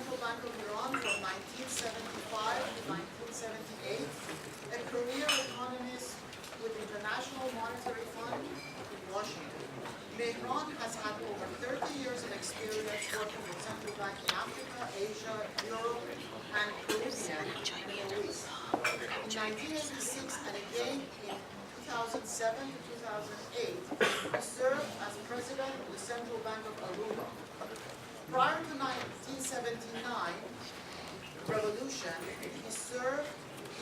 Central Bank of Iran from 1975 to 1978, a career economist with International Monetary Fund in Washington. Mehran has had over 30 years of experience working with central banks in Africa, Asia, Europe, and Caribbean and the Middle East. In 1986 and again in 2007 to 2008, he served as president of the Central Bank of Aruba. Prior to 1979 revolution, he served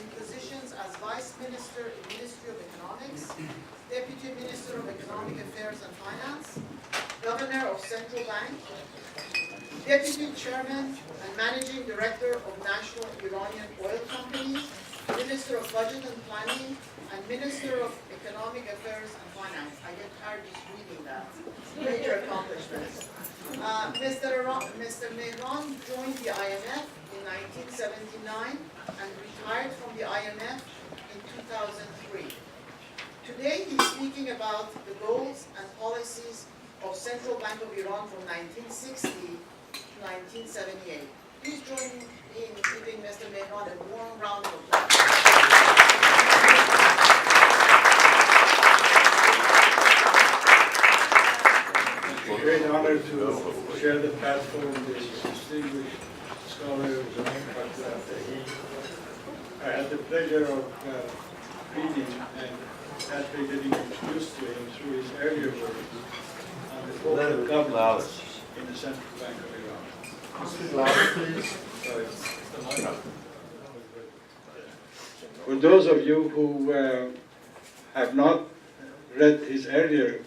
in positions as Vice Minister in Ministry of Economics, Deputy Minister of Economic Affairs and Finance, Governor of Central Bank, Deputy Chairman and Managing Director of National Iranian Oil Company, Minister of Budget and Planning, and Minister of Economic Affairs and Finance. I get tired just reading that. Major accomplishments. Mr. Mehran joined the IMF in 1979 and retired from the IMF in 2003. Today he's speaking about the goals and policies of Central Bank of Iran from 1960 to 1978. Please join me in giving Mr. Mehran a warm round of applause. It's a great honor to share the platform with distinguished scholar Dr. Abtahi. I had the pleasure of reading and actually getting introduced to him through his earlier work on the corporate governance in the Central Bank of Iran. For those of you who have not read his earlier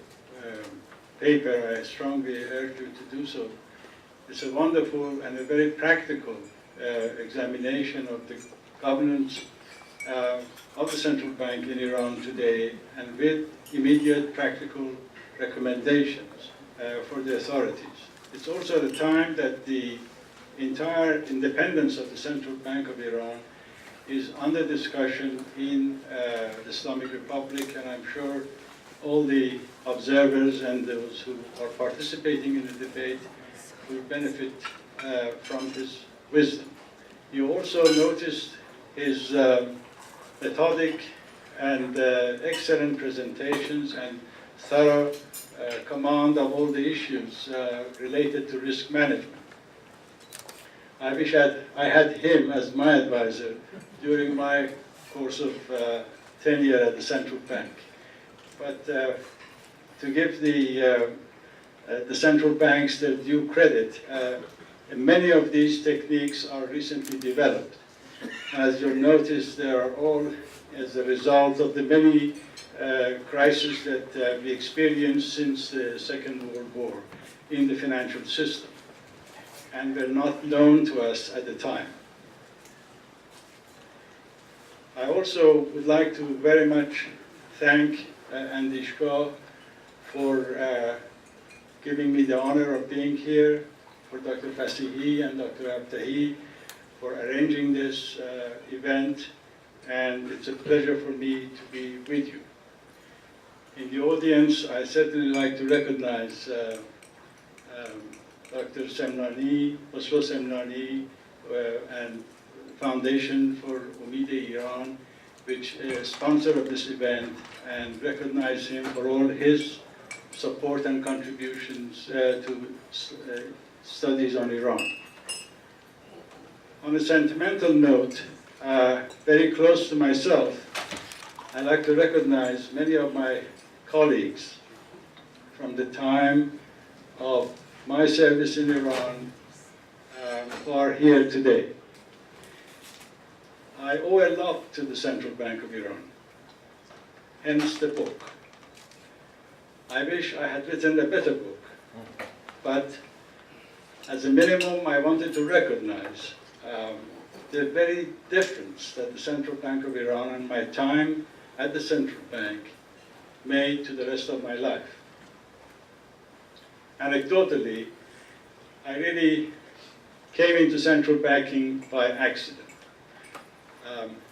paper, I strongly urge you to do so. It's a wonderful and a very practical examination of the governance of the central bank in Iran today, and with immediate practical recommendations for the authorities. It's also the time that the entire independence of the Central Bank of Iran is under discussion in the Islamic Republic, and I'm sure all the observers and those who are participating in the debate will benefit from his wisdom. You also noticed his methodic and excellent presentations and thorough command of all the issues related to risk management. I wish I had him as my advisor during my course of tenure at the central bank. But to give the central banks their due credit, many of these techniques are recently developed. As you'll notice, they are all as a result of the many crises that we experienced since the Second World War in the financial system, and were not known to us at the time. I also would like to very much thank Andy Shah for giving me the honor of being here, for Dr. Fasihi and Dr. Abtahi for arranging this event, and it's a pleasure for me to be with you. In the audience, I certainly like to recognize Dr. Semnani, Oslo Semnani, and Foundation for Umid Iran, which is sponsor of this event, and recognize him for all his support and contributions to studies on Iran. On a sentimental note, very close to myself, I'd like to recognize many of my colleagues from the time of my service in Iran who are here today. I owe a lot to the Central Bank of Iran, hence the book. I wish I had written a better book, but as a minimum, I wanted to recognize the very difference that the Central Bank of Iran and my time at the Central Bank made to the rest of my life. Anecdotally, I really came into central banking by accident.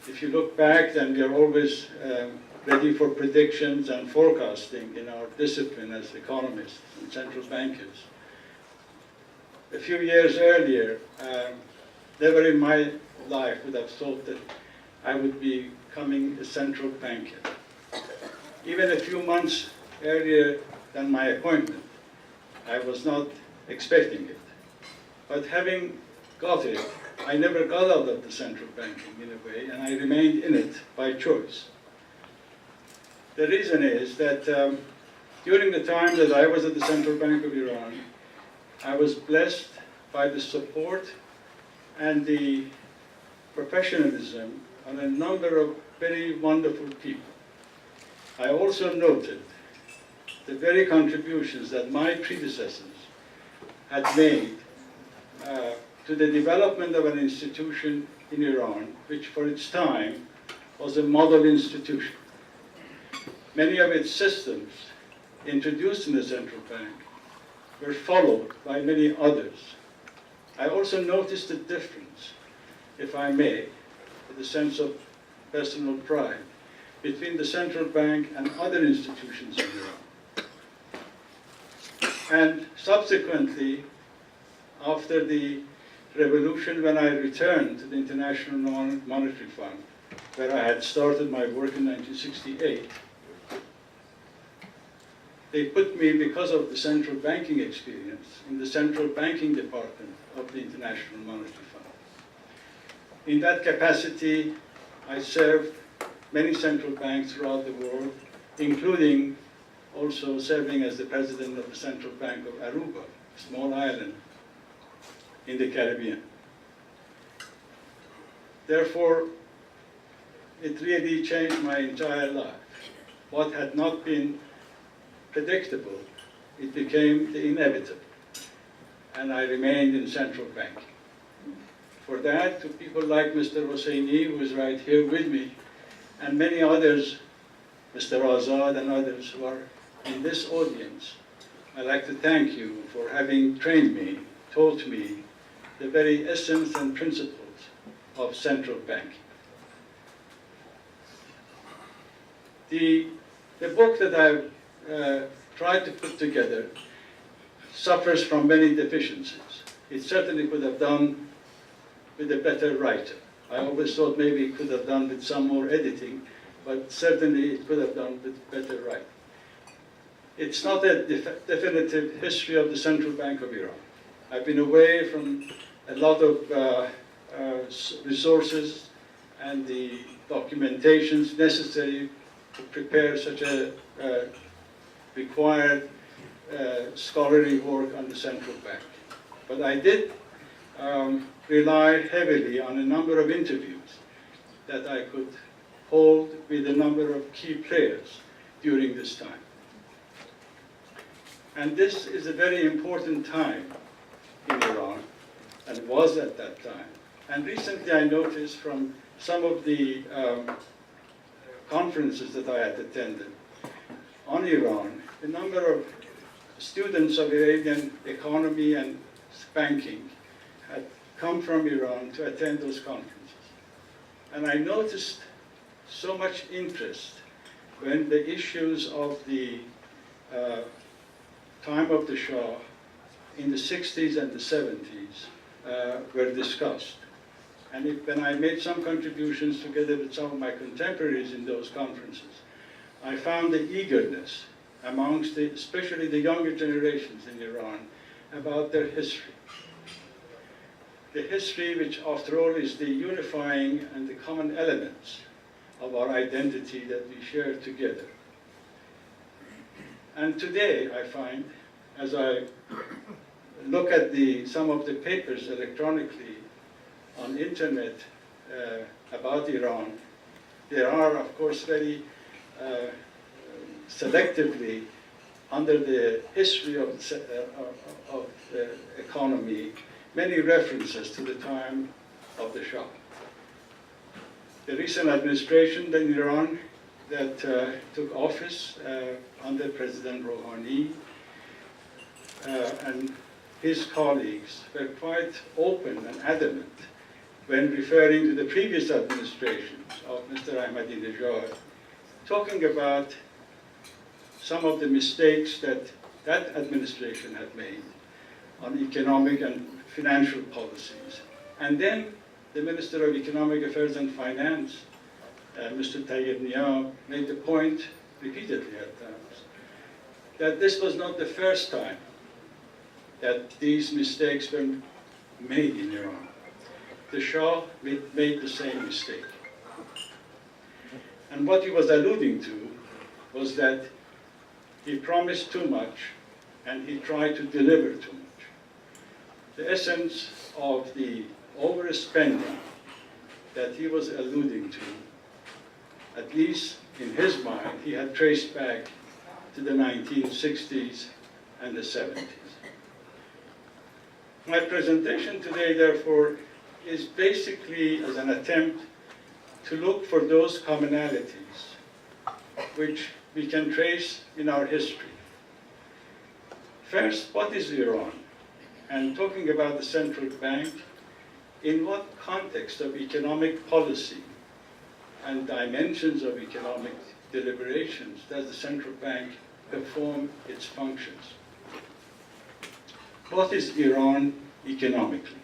If you look back, then we are always ready for predictions and forecasting in our discipline as economists and central bankers. a few years earlier, never in my life would have thought that I would be becoming a central banker. Even a few months earlier than my appointment, I was not expecting it. But having got it, I never got out of the central banking in a way, and I remained in it by choice. The reason is that during the time that I was at the Central Bank of Iran, I was blessed by the support and the professionalism of a number of very wonderful people. I also noted the very contributions that my predecessors had made to the development of an institution in Iran, which for its time was a model institution. Many of its systems introduced in the central bank were followed by many others. I also noticed the difference, if I may, with a sense of personal pride, between the central bank and other institutions in Iran. And subsequently, after the revolution, when I returned to the International Monetary Fund, where I had started my work in 1968, they put me, because of the central banking experience, in the central banking department of the International Monetary Fund. In that capacity, I served many central banks throughout the world, including also serving as the president of the Central Bank of Aruba, a small island in the Caribbean. Therefore, it really changed my entire life. What had not been predictable, it became the inevitable. And I remained in central banking. For that, to people like Mr. Hosseini, who is right here with me, and many others, Mr. Azad and others who are in this audience, I'd like to thank you for having trained me, taught me the very essence and principles of central banking. The book that I've tried to put together suffers from many deficiencies. It certainly could have done with a better writer. I always thought maybe it could have done with some more editing, but certainly it could have done with better writing. It's not a definitive history of the Central Bank of Iran. I've been away from a lot of resources and the documentations necessary to prepare such a required scholarly work on the central bank. But I did rely heavily on a number of interviews that I could hold with a number of key players during this time. And this is a very important time in Iran, and was at that time. And recently I noticed from some of the conferences that I had attended on Iran, a number of students of Iranian economy and banking had come from Iran to attend those conferences. And I noticed so much interest when the issues of the time of the Shah in the 60s and the 70s were discussed. And when I made some contributions together with some of my contemporaries in those conferences, I found the eagerness amongst especially the younger generations in Iran about their history. The history which, after all, is the unifying and the common elements of our identity that we share together. And today, I find, as I look at some of the papers electronically on internet about Iran, there are, of course, very selectively, under the history of the economy, many references to the time of the Shah. The recent administration in Iran that took office under President Rouhani and his colleagues were quite open and adamant when referring to the previous administrations of Mr. Ahmadinejad, talking about some of the mistakes that that administration had made, on economic and financial policies. And then the Minister of Economic Affairs and Finance, Mr. Tayyip Nia, made the point repeatedly at times that this was not the first time that these mistakes were made in Iran. The Shah made the same mistake. And what he was alluding to was that he promised too much and he tried to deliver too much. The essence of the overspending that he was alluding to, at least in his mind, he had traced back to the 1960s and the 70s. My presentation today, therefore, is basically as an attempt to look for those commonalities which we can trace in our history. First, what is Iran? And talking about the central bank, in what context of economic policy and dimensions of economic deliberations does the central bank perform its functions? What is Iran economically?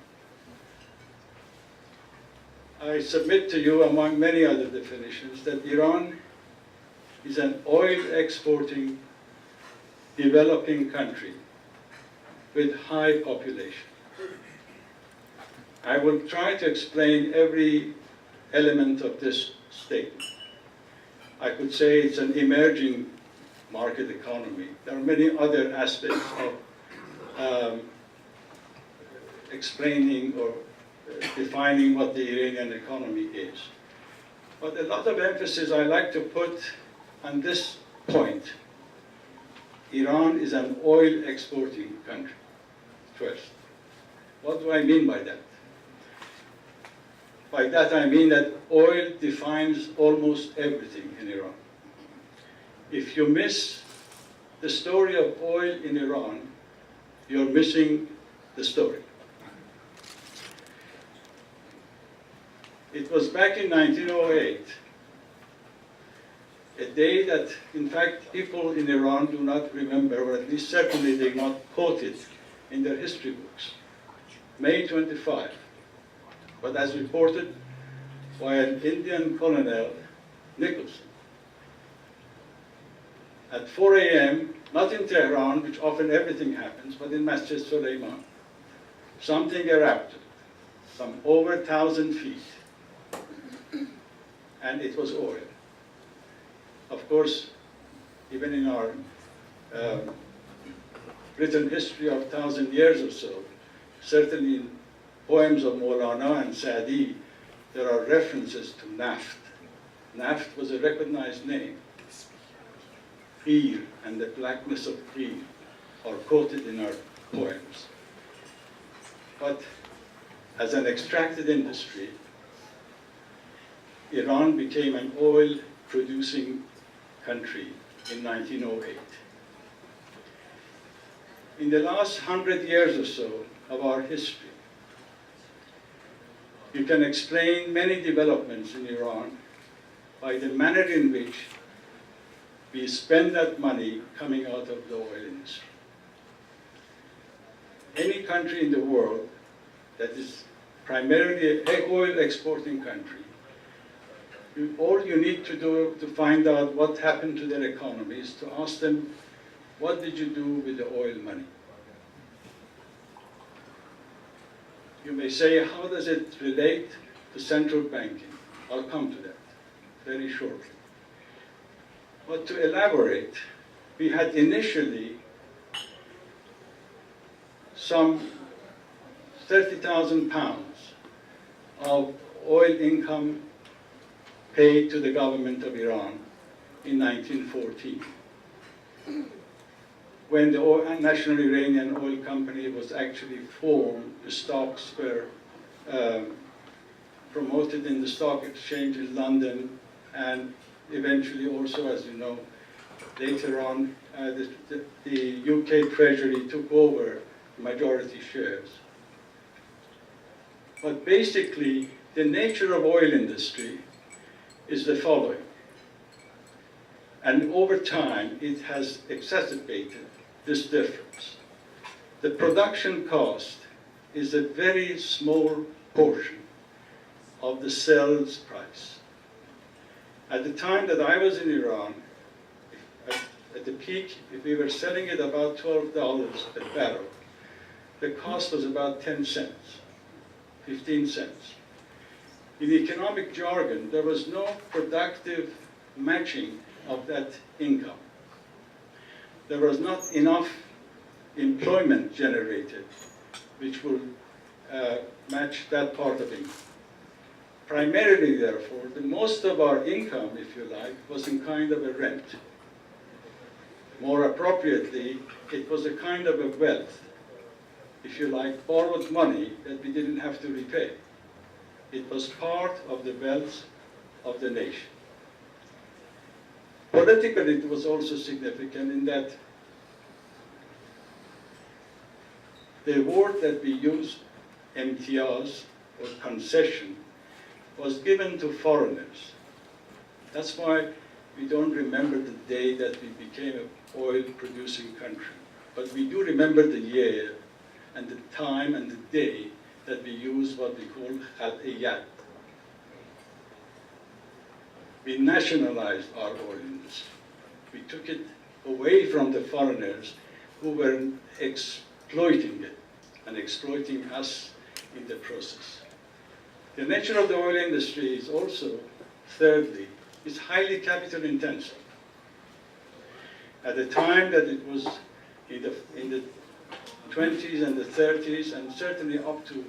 I submit to you, among many other definitions, that Iran is an oil-exporting, developing country with high population. I will try to explain every element of this statement. I could say it's an emerging market economy. There are many other aspects of explaining or defining what the Iranian economy is. But a lot of emphasis I like to put on this point. Iran is an oil exporting country, first. What do I mean by that? By that I mean that oil defines almost everything in Iran. If you miss the story of oil in Iran, you're missing the story. It was back in 1908, a day that, in fact, people in Iran do not remember, or at least certainly they not quote it in their history books. May 25, but as reported by an Indian colonel, Nicholson. At 4 a.m., not in Tehran, which often everything happens, but in Masjid Suleiman, something erupted, some over 1,000 feet, and it was oil. Of course, even in our written history of 1,000 years or so, certainly in poems of Maulana and Sa'di, there are references to naft. Naft was a recognized name. Qir and the blackness of Qir are quoted in our poems. But as an extracted industry, Iran became an oil-producing country in 1908. In the last 100 years or so of our history, you can explain many developments in Iran by the manner in which we spend that money coming out of the oil industry. Any country in the world that is primarily an oil exporting country, all you need to do to find out what happened to their economy is to ask them, what did you do with the oil money? You may say, how does it relate to central banking? I'll come to that very shortly. But to elaborate, we had initially some 30,000 pounds of oil income paid to the government of Iran in 1914, when the National Iranian Oil Company was actually formed. The stocks were promoted in the stock exchange in London, and eventually also, as you know, later on, the UK Treasury took over majority shares. But basically, the nature of oil industry is the following. And over time, it has exacerbated this difference. the production cost is a very small portion of the sales price. At the time that I was in Iran, at the peak, if we were selling it about $12 a barrel, the cost was about 10 cents, 15 cents. In economic jargon, there was no productive matching of that income. There was not enough employment generated which will match that part of income. Primarily, therefore, the most of our income, if you like, was in kind of a rent. More appropriately, it was a kind of a wealth, if you like, borrowed money that we didn't have to repay. It was part of the wealth of the nation. Politically, it was also significant in that the word that we used, imtiyaz, or concession, was given to foreigners. That's why we don't remember the day that we became an oil-producing country. But we do remember the year and the time and the day that we use what we call khal'iyat. We nationalized our oil industry. We took it away from the foreigners who were exploiting it and exploiting us in the process. The nature of the oil industry is also, thirdly, is highly capital intensive. At the time that it was in the 20s and the 30s, and certainly up to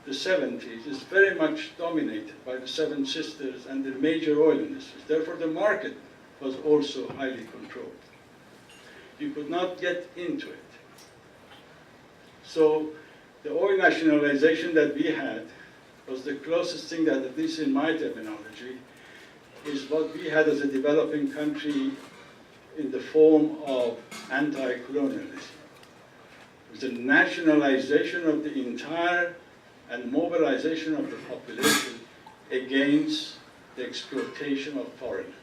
the 70s, is very much dominated by the Seven Sisters and the major oil industries. Therefore, the market was also highly controlled. You could not get into it. So the oil nationalization that we had was the closest thing that, at least in my terminology, is what we had as a developing country in the form of anti-colonialism. It was a nationalization of the entire and mobilization of the population against the exploitation of foreigners.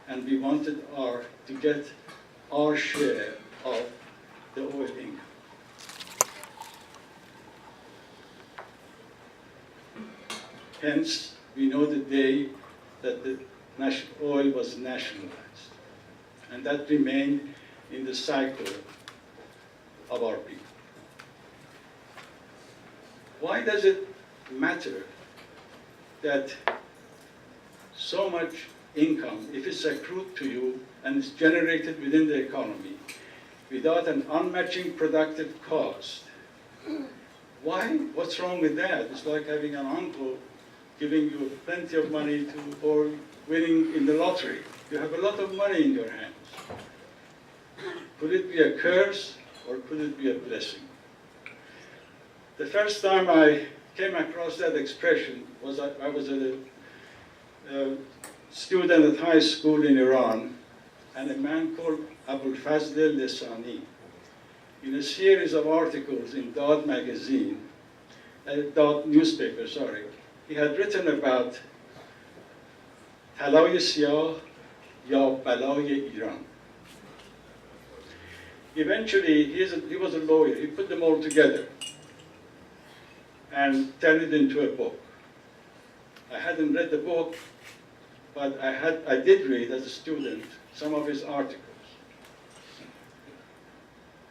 And we wanted to get our share of the oil income. Hence, we know the day that the oil was nationalized. And that remained in the cycle of our people. Why does it matter that so much income, if it's accrued to you and it's generated within the economy, without an unmatching productive cost? Why? What's wrong with that? It's like having an uncle giving you plenty of money or winning in the lottery. You have a lot of money in your hands. Could it be a curse or could it be a blessing? The first time I came across that expression was I was a student at high school in Iran, and a man called Abul Fazl al-Lisani, in a series of articles in Dad magazine, Dad newspaper, sorry, he had written about Talay Siyah ya Balay Iran. Eventually, he was a lawyer. He put them all together and turned it into a book. I hadn't read the book, but I did read as a student some of his articles.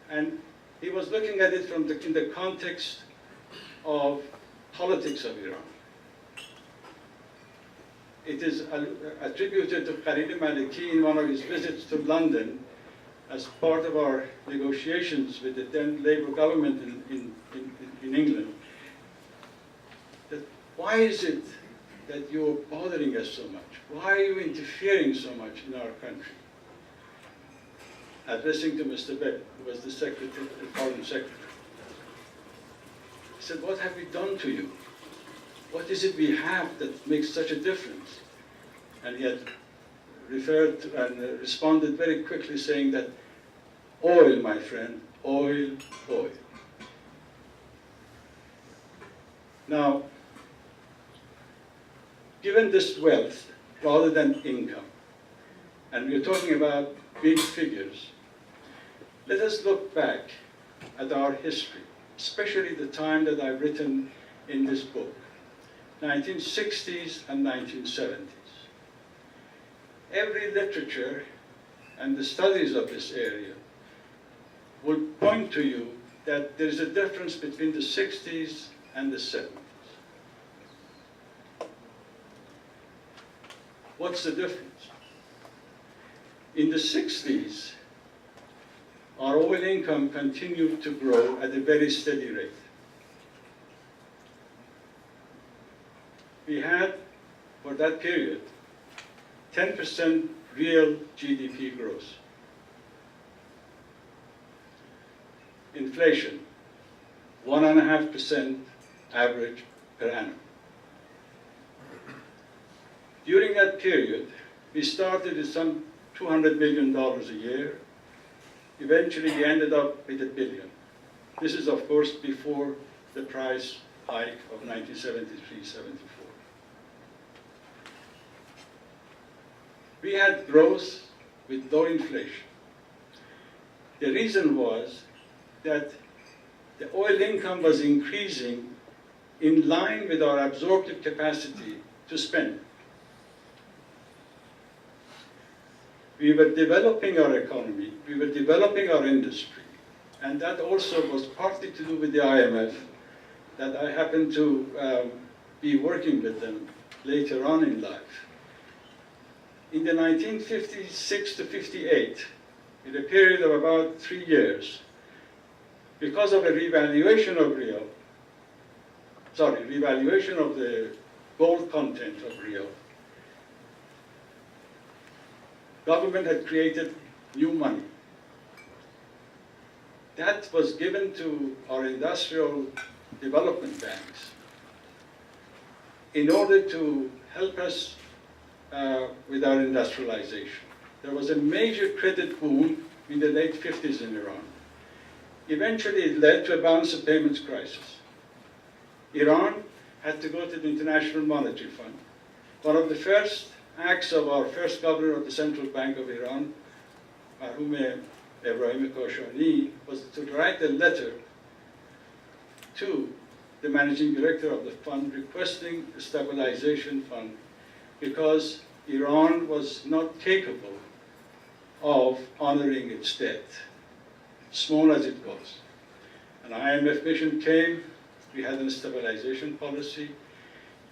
And he was looking at it in the context of politics of Iran. It is attributed to Khalil Maliki in one of his visits to London as part of our negotiations with the then Labour government in England. That why is it that you're bothering us so much? Why are you interfering so much in our country? Addressing to Mr. Beck, who was the foreign secretary. He said, what have we done to you? What is it we have that makes such a difference? And he had referred to and responded very quickly saying that oil, my friend, oil, oil. Now, given this wealth rather than income, and we're talking about big figures, let us look back at our history, especially the time that I've written in this book, 1960s and 1970s. Every literature and the studies of this area would point to you that there's a difference between the 60s and the 70s. What's the difference? In the 60s, our oil income continued to grow at a very steady rate. We had, for that period, 10% real GDP growth. Inflation, 1.5% average per annum. During that period, we started with some $200 million a year. Eventually, we ended up with $1 billion. This is, of course, before the price hike of 1973-74. We had growth with low inflation. The reason was that the oil income was increasing in line with our absorptive capacity to spend. We were developing our economy, we were developing our industry, and that also was partly to do with the IMF, that I happened to be working with them later on in life. In the 1956 to 58, in a period of about 3 years, because of a revaluation of the gold content of real, government had created new money. That was given to our industrial development banks in order to help us with our industrialization. There was a major credit boom in the late 50s in Iran. Eventually, it led to a balance of payments crisis. Iran had to go to the International Monetary Fund. One of the first acts of our first governor of the Central Bank of Iran, Marhum Ebrahim Kashani, was to write a letter to the managing director of the fund requesting a stabilization fund because Iran was not capable of honoring its debt, small as it was. An IMF mission came, we had a stabilization policy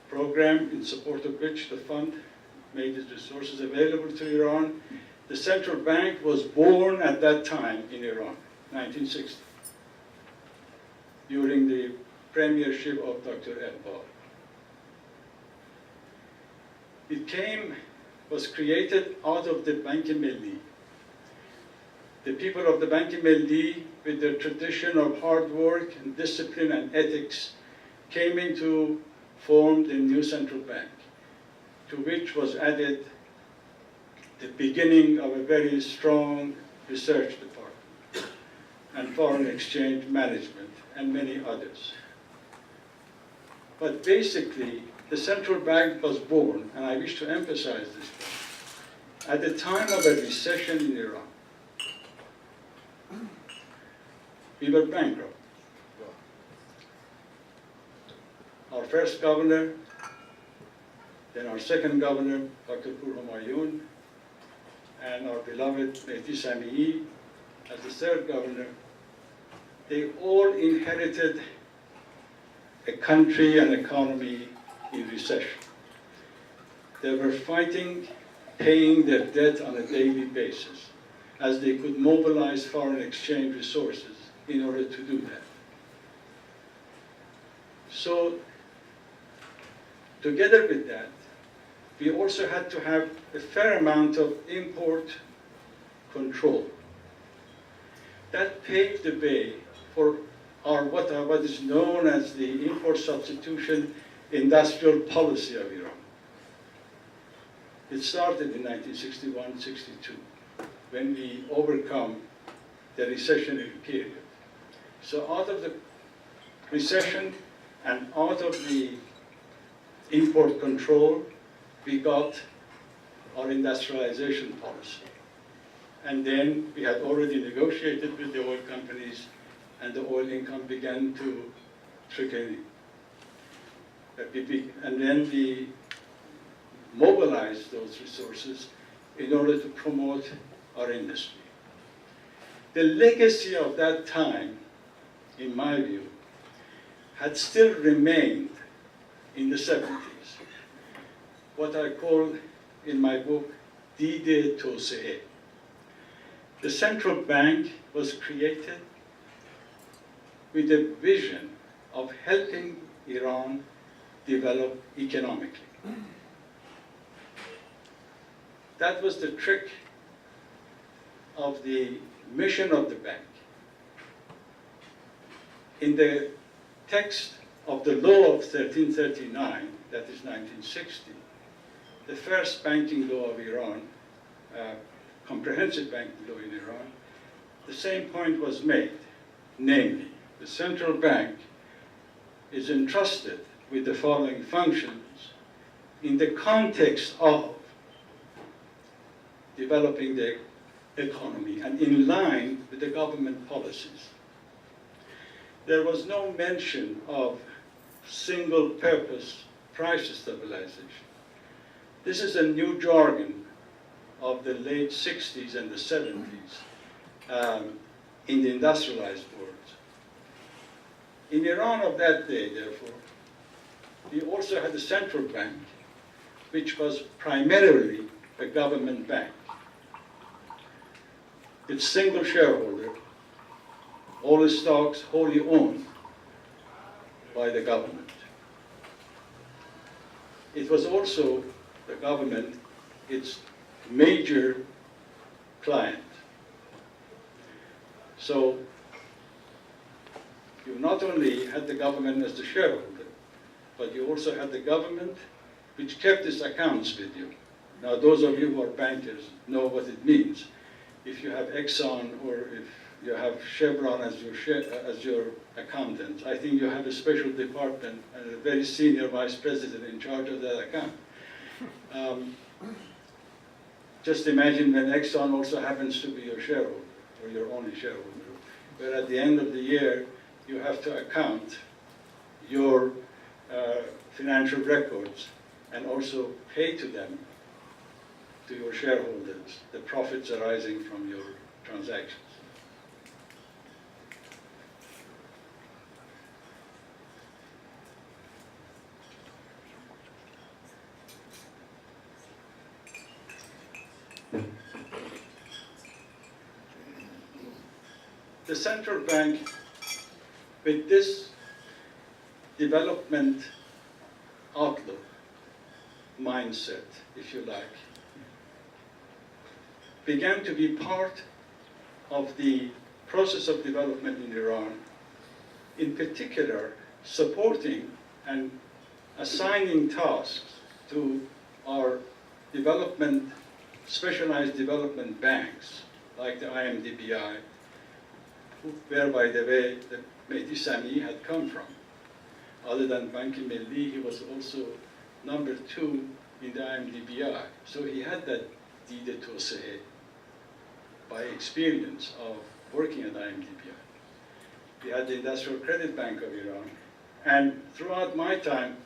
program in support of which the fund made its resources available to Iran. The central bank was born at that time in Iran, 1960, during the premiership of Dr. Iqbal. It was created out of the Bank Milli. The people of the Bank Milli, with their tradition of hard work and discipline and ethics, came into form the new central bank, to which was added the beginning of a very strong research department and foreign exchange management and many others. But basically, the central bank was born, and I wish to emphasize this point, at the time of a recession in Iran. We were bankrupt. Our first governor, then our second governor, Dr. Pur Humayun, and our beloved Mehdi Sami'i as the third governor, they all inherited a country and economy in recession. They were fighting, paying their debt on a daily basis, as they could mobilize foreign exchange resources in order to do that. So, together with that, we also had to have a fair amount of import control. That paved the way for what is known as the import substitution industrial policy of Iran. It started in 1961-62, when we overcome the recessionary period. So out of the recession and out of the import control, we got our industrialization policy. And then we had already negotiated with the oil companies, and the oil income began to trickle in. And then we mobilized those resources in order to promote our industry. The legacy of that time, in my view, had still remained in the 70s, what I call in my book, Dide Tosee. The central bank was created with a vision of helping Iran develop economically. That was the trick of the mission of the bank. In the text of the law of 1339, that is 1960, the first banking law of Iran, comprehensive banking law in Iran, the same point was made, namely, the central bank is entrusted with the following functions in the context of developing the economy and in line with the government policies. There was no mention of single-purpose price stabilization. This is a new jargon of the late 60s and the 70s in the industrialized world. In Iran of that day, therefore, we also had a central bank, which was primarily a government bank. Its single shareholder, all the stocks wholly owned by the government. It was also the government, its major client. So you not only had the government as the shareholder, but you also had the government which kept its accounts with you. Now those of you who are bankers know what it means. If you have Exxon or if you have Chevron as your accountant, I think you have a special department and a very senior vice president in charge of that account. Just imagine when Exxon also happens to be your shareholder or your only shareholder, where at the end of the year you have to account your financial records and also pay to them, to your shareholders, the profits arising from your transactions. The central bank, with this development outlook, mindset, if you like, began to be part of the process of development in Iran, in particular supporting and assigning tasks to our development, specialized development banks, like the IMDBI, where, by the way, the Mehdi Sami had come from. Other than Banki Milli, he was also number 2 in the IMDBI. So he had that Dide Tosee by experience of working at IMDBI. We had the Industrial Credit Bank of Iran. And throughout my time,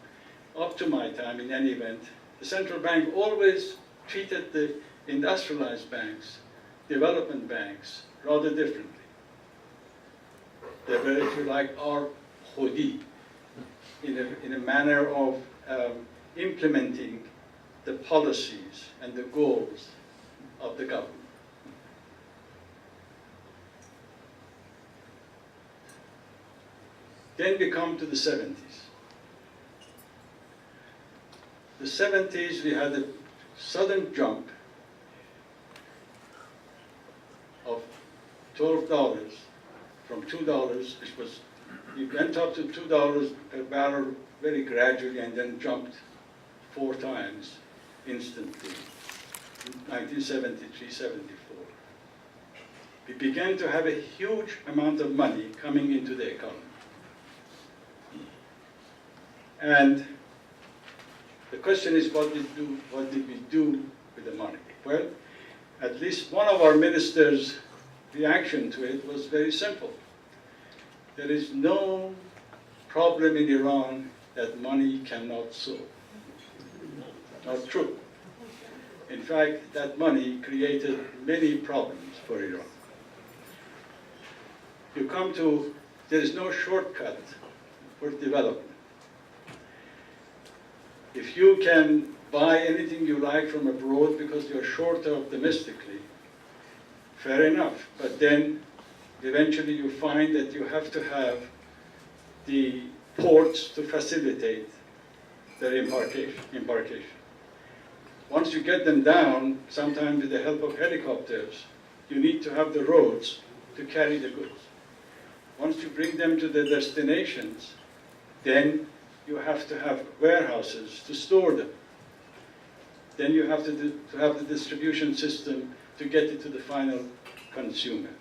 up to my time in any event, the central bank always treated the industrialized banks, development banks, rather differently. They were, if you like, our khodi, in a manner of implementing the policies and the goals of the government. Then we come to the 70s. The 70s, we had a sudden jump of $12 from $2, which was, it went up to $2 per barrel very gradually and then jumped 4 times instantly, 1973, 74. We began to have a huge amount of money coming into the economy. And the question is, what did we do with the money? Well, at least one of our ministers' reaction to it was very simple. there is no problem in Iran that money cannot solve. Not true. In fact, that money created many problems for Iran. You come to, there is no shortcut for development. If you can buy anything you like from abroad because you're short of domestically, fair enough. But then eventually you find that you have to have the ports to facilitate their embarkation. Once you get them down, sometimes with the help of helicopters, you need to have the roads to carry the goods. Once you bring them to the destinations, then you have to have warehouses to store them. Then you have to have the distribution system to get it to the final consumer.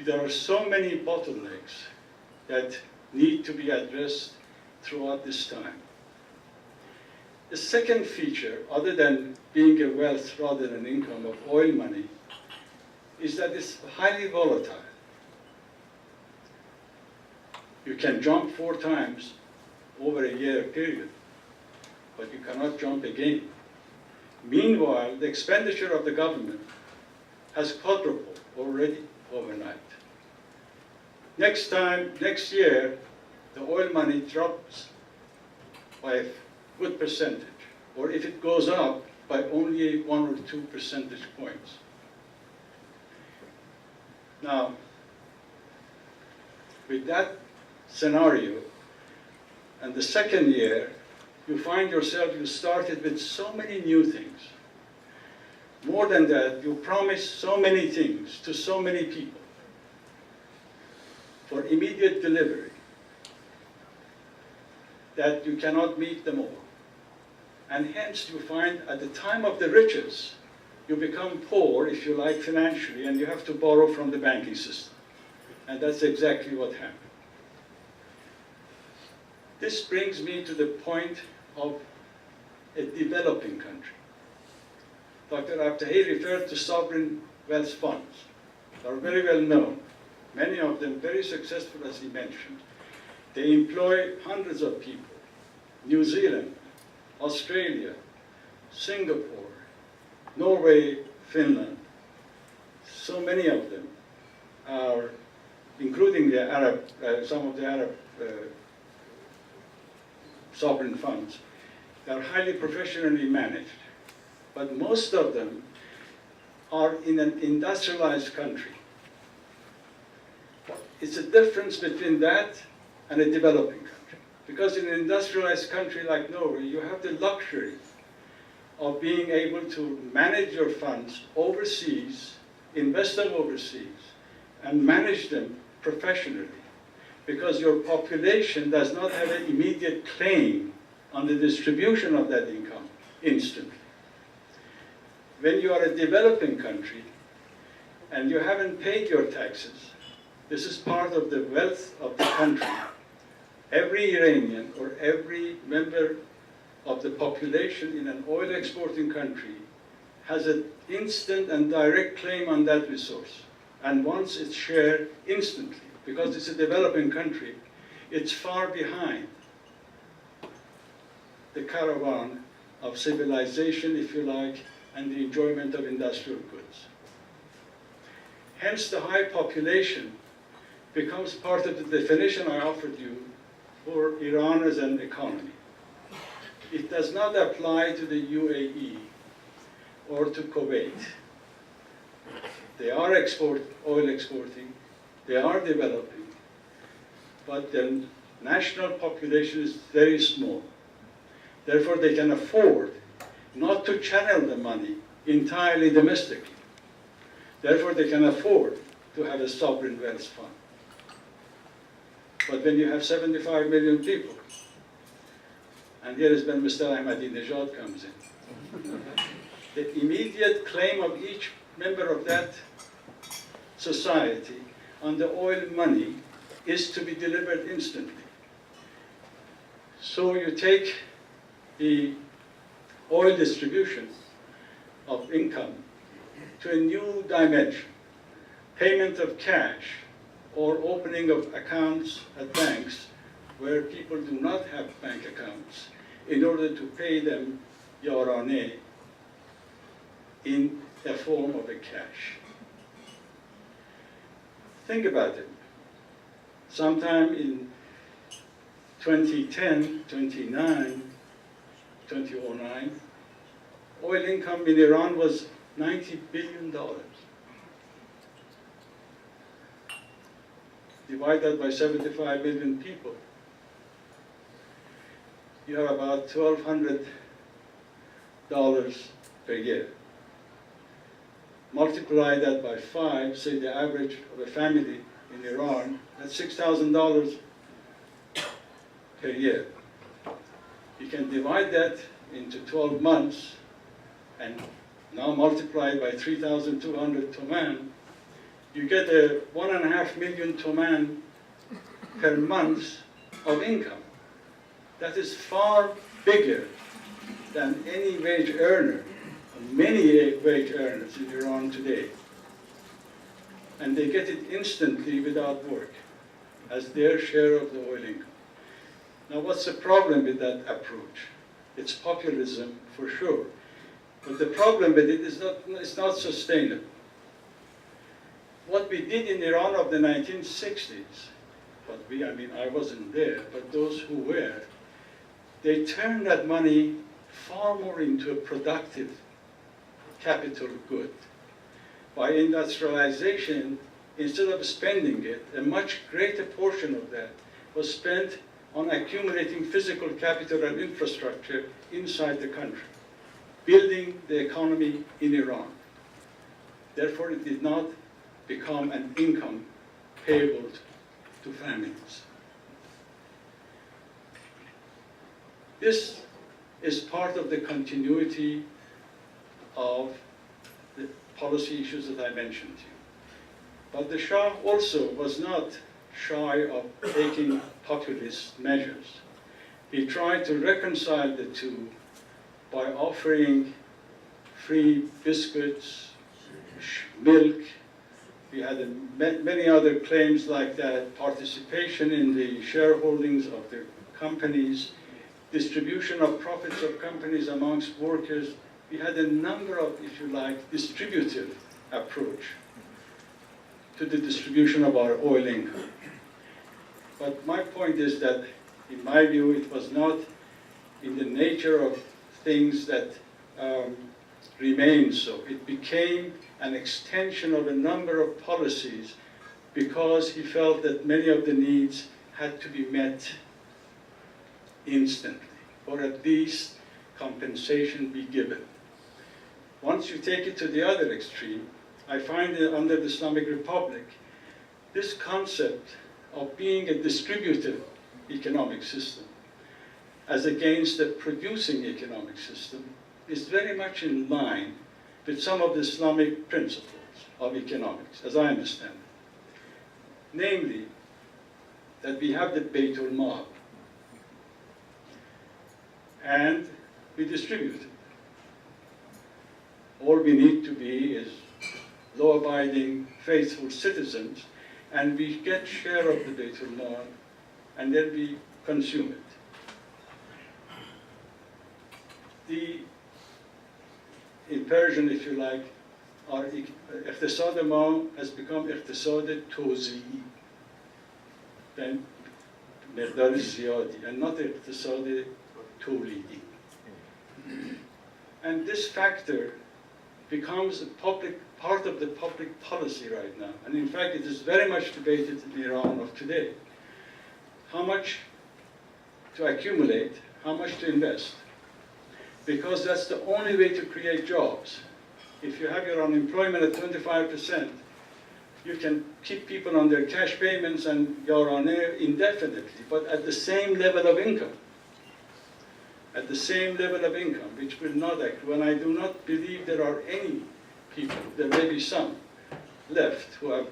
There are so many bottlenecks that need to be addressed throughout this time. The second feature, other than being a wealth rather than income of oil money, is that it's highly volatile. You can jump 4 times over a year period, but you cannot jump again. Meanwhile, the expenditure of the government has quadrupled already overnight. Next year, the oil money drops by a good percentage, or if it goes up, by only 1 or 2 percentage points. Now, with that scenario, and the second year, you find yourself, you started with so many new things. More than that, you promised so many things to so many people for immediate delivery that you cannot meet them all. And hence you find at the time of the riches, you become poor, if you like, financially, and you have to borrow from the banking system. And that's exactly what happened. This brings me to the point of a developing country. Dr. Abtahi referred to sovereign wealth funds. They are very well known. Many of them very successful, as he mentioned. They employ hundreds of people. New Zealand, Australia, Singapore, Norway, Finland. So many of them are, including the Arab, some of the Arab sovereign funds, they are highly professionally managed. But most of them are in an industrialized country. It's a difference between that and a developing country. Because in an industrialized country like Norway, you have the luxury of being able to manage your funds overseas, invest them overseas, and manage them professionally. Because your population does not have an immediate claim on the distribution of that income instantly. When you are a developing country and you haven't paid your taxes, this is part of the wealth of the country. Every Iranian or every member of the population in an oil exporting country has an instant and direct claim on that resource and wants its share instantly. Because it's a developing country, it's far behind the caravan of civilization, if you like, and the enjoyment of industrial goods. Hence, the high population becomes part of the definition I offered you for Iran as an economy. It does not apply to the UAE or to Kuwait. They are oil exporting, they are developing, but their national population is very small. Therefore, they can afford not to channel the money entirely domestically. Therefore, they can afford to have a sovereign wealth fund. But when you have 75 million people, and here is when Mr. Ahmadinejad comes in, the immediate claim of each member of that society on the oil money is to be delivered instantly. So you take the oil distribution of income to a new dimension. Payment of cash or opening of accounts at banks where people do not have bank accounts in order to pay them yarane in the form of a cash. Think about it. Sometime in 2010, 2009, oil income in Iran was $90 billion. Divide that by 75 million people. You have about $1,200 per year. Multiply that by 5, say the average of a family in Iran, that's $6,000 per year. You can divide that into 12 months and now multiply by 3,200 toman. You get a 1.5 million toman per month of income. That is far bigger than any wage earner, many wage earners in Iran today. And they get it instantly without work as their share of the oil income. Now what's the problem with that approach? It's populism for sure. But the problem with it is it's not sustainable. What we did in Iran of the 1960s, I wasn't there, but those who were, they turned that money far more into a productive capital good. By industrialization, instead of spending it, a much greater portion of that was spent on accumulating physical capital and infrastructure inside the country, building the economy in Iran. Therefore, it did not become an income payable to families. This is part of the continuity of the policy issues that I mentioned to you. But the Shah also was not shy of taking populist measures. He tried to reconcile the two by offering free biscuits, milk. We had many other claims like that, participation in the shareholdings of the companies, distribution of profits of companies amongst workers. We had a number of, if you like, distributive approach to the distribution of our oil income. But my point is that, in my view, it was not in the nature of things that remained so. It became an extension of a number of policies because he felt that many of the needs had to be met instantly, or at least compensation be given. Once you take it to the other extreme, I find that under the Islamic Republic, this concept of being a distributive economic system as against a producing economic system is very much in line with some of the Islamic principles of economics, as I understand it. Namely, that we have the Beitul Mal, and we distribute it. All we need to be is law-abiding, faithful citizens, and we get share of the Beitul Mal, and then we consume it. In Persian, if you like, our اقتصاد ما has become اقتصاد توزیعی, then مقدار زیادی, and not اقتصاد تولیدی. And this factor becomes a part of the public policy right now. And in fact, it is very much debated in Iran of today. How much to accumulate, how much to invest. Because that's the only way to create jobs. If you have your unemployment at 25%, you can keep people on their cash payments and yarane indefinitely, but at the same level of income. At the same level of income, which will not accrue. And I do not believe there are any people, there may be some left, who have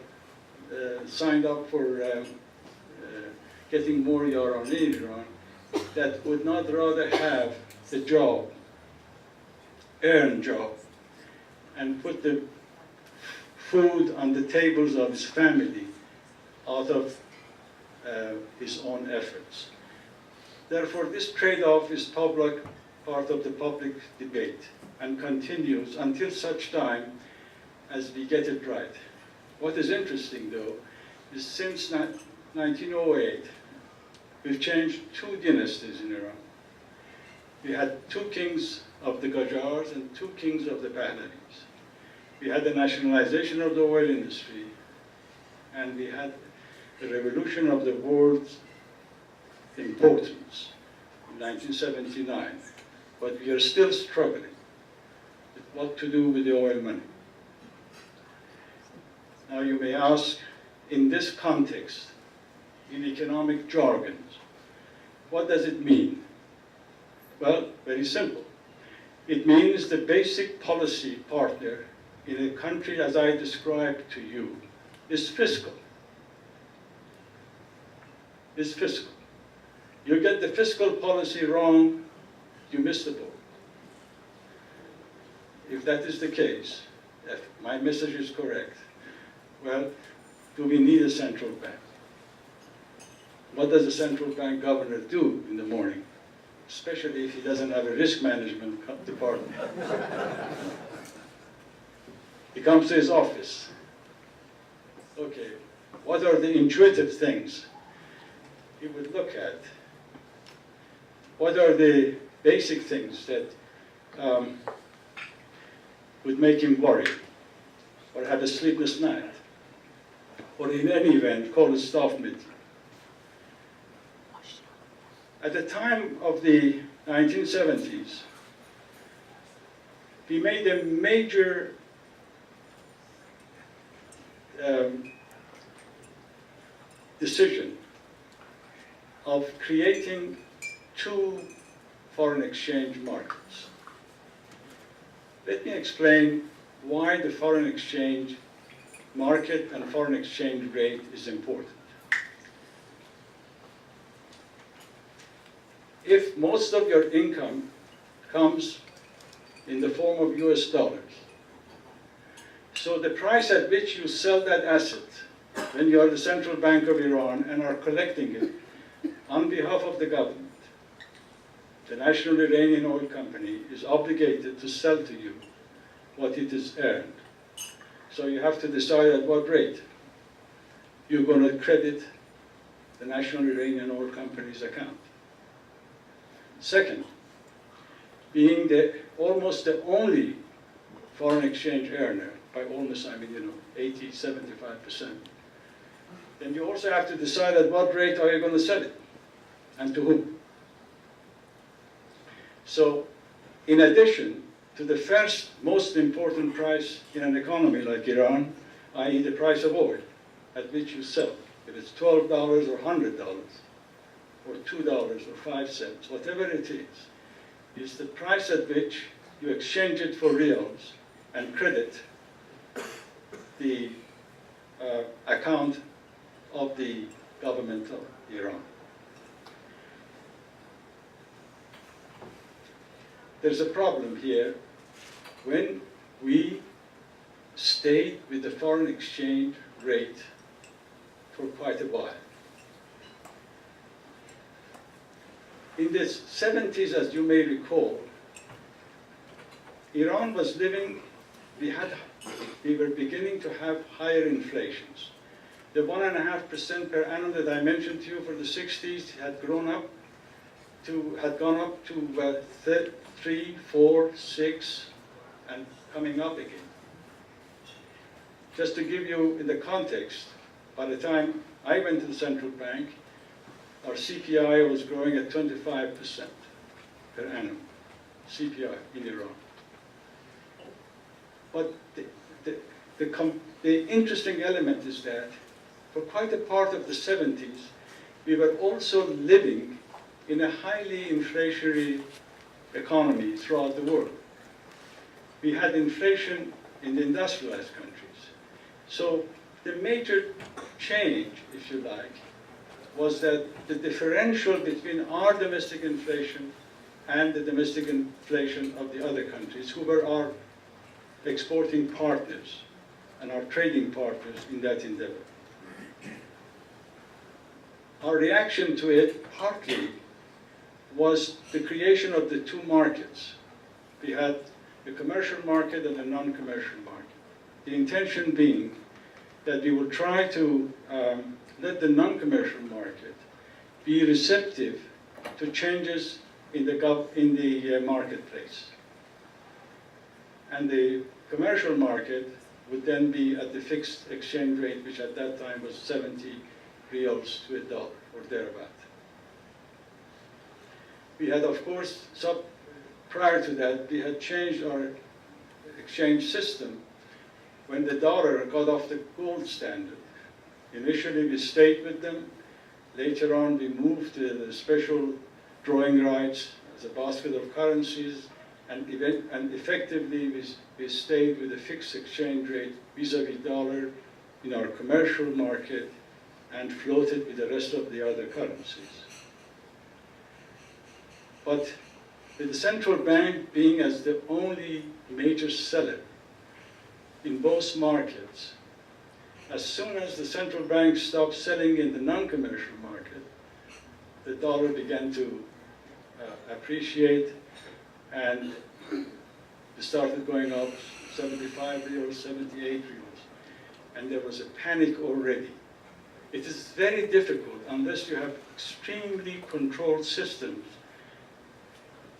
signed up for getting more yarane in Iran, that would not rather have the job, earn job, and put the food on the tables of his family out of his own efforts. Therefore, this trade-off is part of the public debate and continues until such time as we get it right. What is interesting, though, is since 1908, we've changed 2 dynasties in Iran. We had 2 kings of the Qajars and 2 kings of the Pahlavis. We had the nationalization of the oil industry, and we had the revolution of the world's importance in 1979. But we are still struggling with what to do with the oil money. Now you may ask, in this context, in economic jargon, what does it mean? Well, very simple. It means the basic policy partner in a country, as I described to you, is fiscal. Is fiscal. You get the fiscal policy wrong, you miss the boat. If that is the case, if my message is correct, well, do we need a central bank? What does a central bank governor do in the morning? Especially if he doesn't have a risk management department. He comes to his office. Okay, what are the intuitive things he would look at? What are the basic things that would make him worry or have a sleepless night? Or in any event, call a staff meeting. At the time of the 1970s, we made a major decision of creating 2 foreign exchange markets. Let me explain why the foreign exchange market and foreign exchange rate is important. If most of your income comes in the form of US dollars, so the price at which you sell that asset, when you are the Central Bank of Iran and are collecting it on behalf of the government, the National Iranian Oil Company is obligated to sell to you what it is earned. So you have to decide at what rate you're going to credit the National Iranian Oil Company's account. Second, being almost the only foreign exchange earner, by almost, 80, 75%, then you also have to decide at what rate are you going to sell it, and to whom. So, in addition to the first most important price in an economy like Iran, i.e. the price of oil, at which you sell, if it's $12 or $100, or $2 or 5 cents, whatever it is the price at which you exchange it for reals and credit the account of the government of Iran. There's a problem here. When we stayed with the foreign exchange rate for quite a while. In the 70s, as you may recall, Iran was living, we were beginning to have higher inflations. The 1.5% per annum that I mentioned to you for the 60s had gone up to 3, 4, 6, and coming up again. Just to give you in the context, by the time I went to the central bank, our CPI was growing at 25% per annum, CPI in Iran. But the interesting element is that for quite a part of the 70s, we were also living in a highly inflationary economy throughout the world. We had inflation in the industrialized countries. So the major change, if you like, was that the differential between our domestic inflation and the domestic inflation of the other countries, who were our exporting partners and our trading partners in that endeavor. our reaction to it partly was the creation of the two markets. We had the commercial market and the non-commercial market. The intention being that we would try to let the non-commercial market be receptive to changes in the marketplace. And the commercial market would then be at the fixed exchange rate, which at that time was 70 reals to a dollar, or thereabout. We had, of course, prior to that, we had changed our exchange system when the dollar got off the gold standard. Initially, we stayed with them. Later on, we moved to the special drawing rights as a basket of currencies, and effectively, we stayed with a fixed exchange rate vis-a-vis dollar in our commercial market and floated with the rest of the other currencies. But with the central bank being as the only major seller in both markets, as soon as the central bank stopped selling in the non-commercial market, the dollar began to appreciate, and it started going up 75 reals, 78 reals, and there was a panic already. It is very difficult, unless you have extremely controlled systems,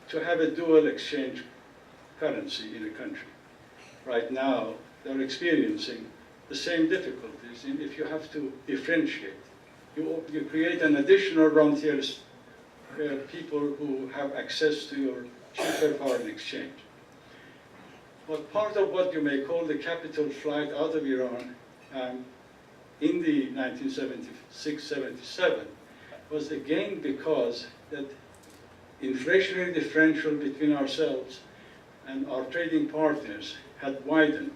to have a dual exchange currency in a country. Right now, they're experiencing the same difficulties if you have to differentiate. You create an additional frontiers where people who have access to your cheaper foreign exchange. But part of what you may call the capital flight out of Iran in the 1976-77 was again because that inflationary differential between ourselves and our trading partners had widened.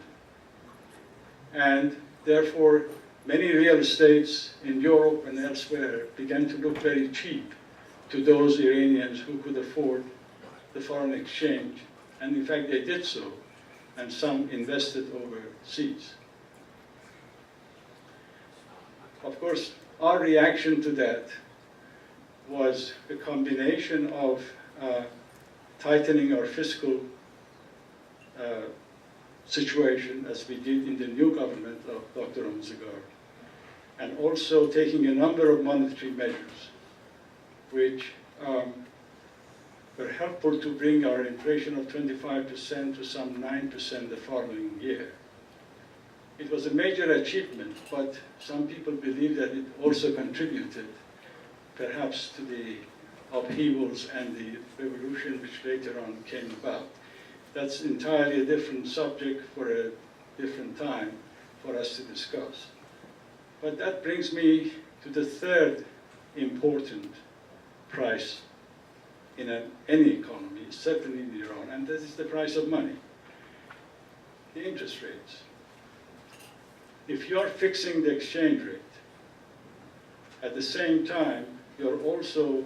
And therefore, many real estates in Europe and elsewhere began to look very cheap to those Iranians who could afford the foreign exchange. And in fact, they did so, and some invested overseas. Of course, our reaction to that was a combination of tightening our fiscal situation, as we did in the new government of Dr. Omzagar, and also taking a number of monetary measures which were helpful to bring our inflation of 25% to some 9% the following year. It was a major achievement, but some people believe that it also contributed perhaps to the upheavals and the revolution which later on came about. That's entirely a different subject for a different time for us to discuss. But that brings me to the third important price in any economy, certainly in Iran, and this is the price of money, the interest rates. If you're fixing the exchange rate, at the same time, you're also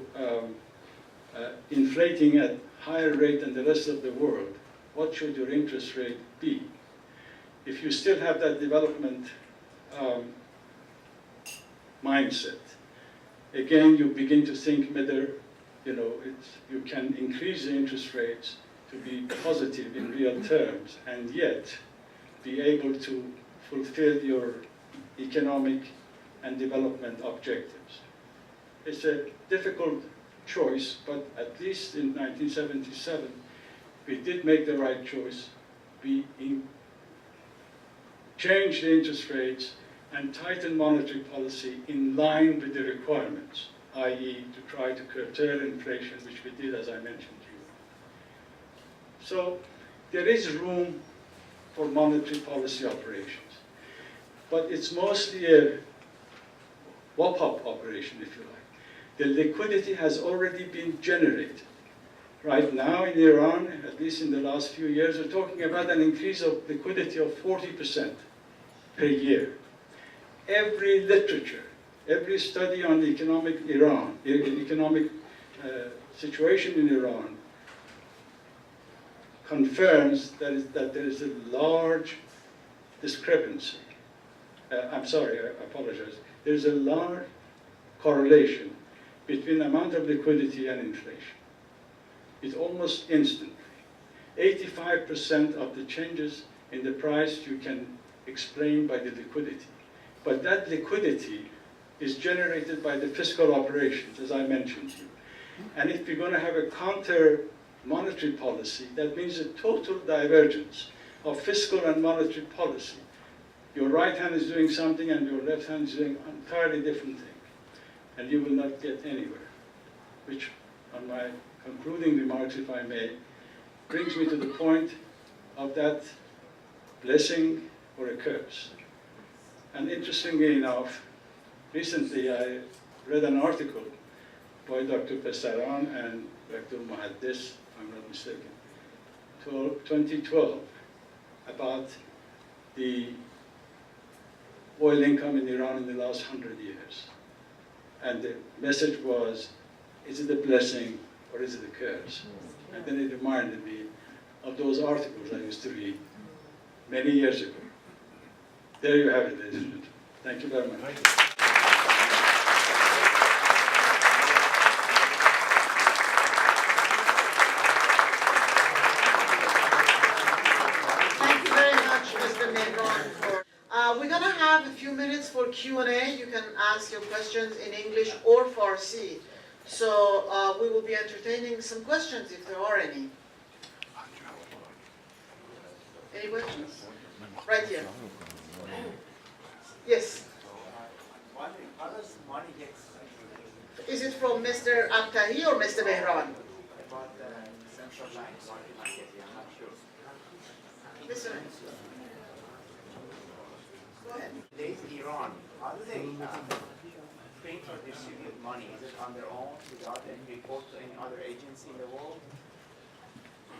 inflating at higher rate than the rest of the world, what should your interest rate be? If you still have that development mindset, again, you begin to think whether you can increase the interest rates to be positive in real terms and yet be able to fulfill your economic and development objectives. It's a difficult choice, but at least in 1977, we did make the right choice. We changed the interest rates and tightened monetary policy in line with the requirements, i.e. to try to curtail inflation, which we did, as I mentioned to you. So there is room for monetary policy operations, but it's mostly a wop-up operation, if you like. The liquidity has already been generated. Right now in Iran, at least in the last few years, we're talking about an increase of liquidity of 40% per year. Every literature, every study on the economic situation in Iran confirms that there is a large discrepancy. I'm sorry, I apologize. There's a large correlation between amount of liquidity and inflation. It's almost instant. 85% of the changes in the price you can explain by the liquidity. But that liquidity is generated by the fiscal operations, as I mentioned to you. And if we're going to have a counter monetary policy, that means a total divergence of fiscal and monetary policy. Your right hand is doing something and your left hand is doing an entirely different thing. And you will not get anywhere. Which, on my concluding remarks, if I may, brings me to the point of that blessing or a curse. And interestingly enough, recently I read an article by Dr. Pesaran and Dr. Muhaddis, if I'm not mistaken, 2012, about the oil income in Iran in the last 100 years. And the message was, is it a blessing or is it a curse? And then it reminded me of those articles I used to read many years ago. There you have it, ladies and gentlemen. Thank you very much. Thank you very much, Mr. Mehran. We're going to have a few minutes for Q&A. You can ask your questions in English or Farsi. So we will be entertaining some questions if there are any. Any questions? Right here. Yes. How does money get Is it from Mr. Abtahi or Mr. Mehran? about the central bank money market? I'm not sure. Listen. Go ahead. Today's Iran. How do they print or distribute money? Is it on their own without any report to any other agency in the world?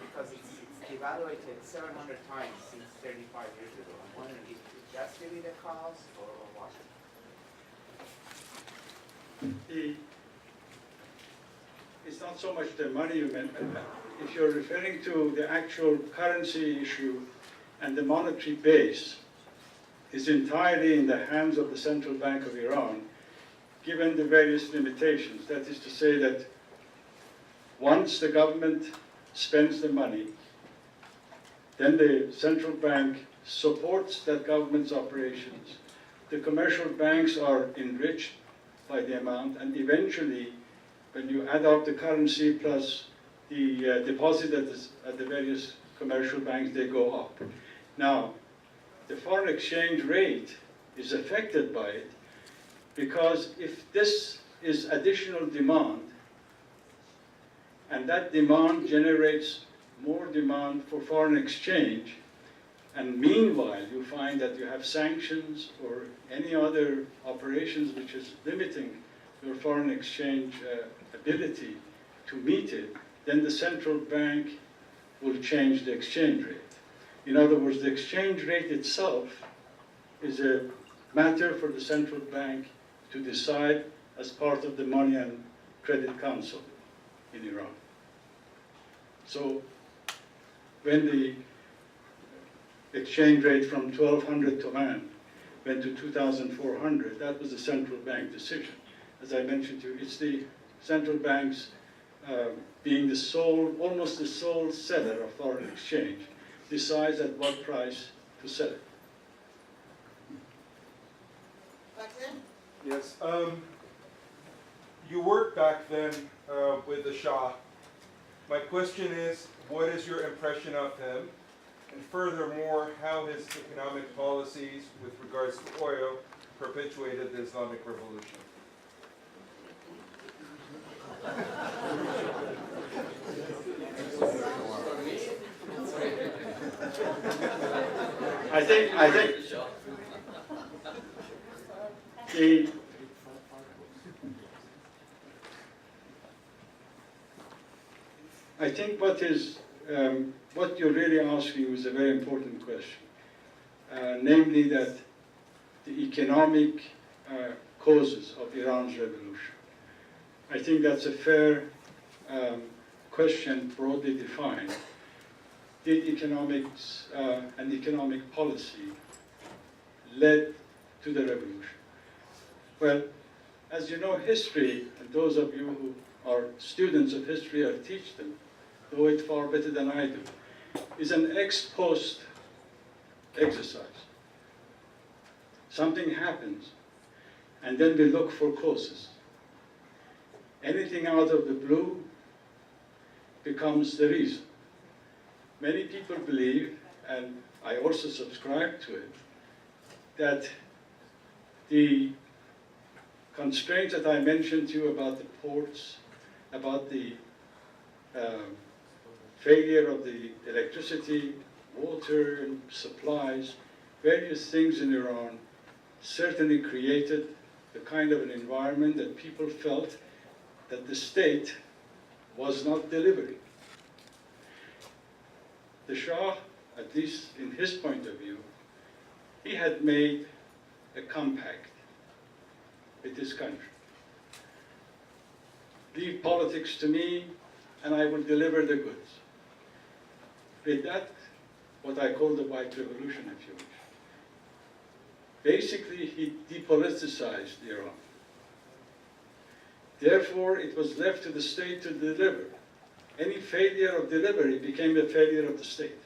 Because it's devaluated 700 times since 35 years ago. I'm wondering if that's really the cause or what? It's not so much the money you meant. If you're referring to the actual currency issue and the monetary base is entirely in the hands of the Central Bank of Iran, given the various limitations. That is to say that once the government spends the money, then the central bank supports that government's operations. The commercial banks are enriched by the amount, and eventually, when you add up the currency plus the deposit at the various commercial banks, they go up. Now, the foreign exchange rate is affected by it because if this is additional demand, and that demand generates more demand for foreign exchange, and meanwhile you find that you have sanctions or any other operations which is limiting your foreign exchange ability to meet it, then the central bank will change the exchange rate. In other words, the exchange rate itself is a matter for the central bank to decide as part of the Money and Credit Council in Iran. So when the exchange rate from 1,200 Toman went to 2,400, that was a central bank decision. As I mentioned to you, it's the central banks being the sole, almost the sole seller of foreign exchange, decides at what price to sell it. Back then? Yes. You worked back then with the Shah. My question is, what is your impression of him? And furthermore, how his economic policies with regards to oil perpetuated the Islamic Revolution? I think what you're really asking is a very important question, namely that the economic causes of Iran's revolution. I think that's a fair question, broadly defined. Did economics and economic policy led to the revolution? Well, as you know, history, and those of you who are students of history or teach them, know it far better than I do, is an ex post exercise. Something happens, and then we look for causes. Anything out of the blue becomes the reason. Many people believe, and I also subscribe to it, that the constraints that I mentioned to you about the ports, about the failure of the electricity, water, and supplies, various things in Iran certainly created the kind of an environment that people felt that the state was not delivering. The Shah, at least in his point of view, he had made a compact with his country. Leave politics to me, and I will deliver the goods. With that, what I call the White Revolution, if you wish. Basically, he depoliticized Iran. Therefore, it was left to the state to deliver. Any failure of delivery became a failure of the state.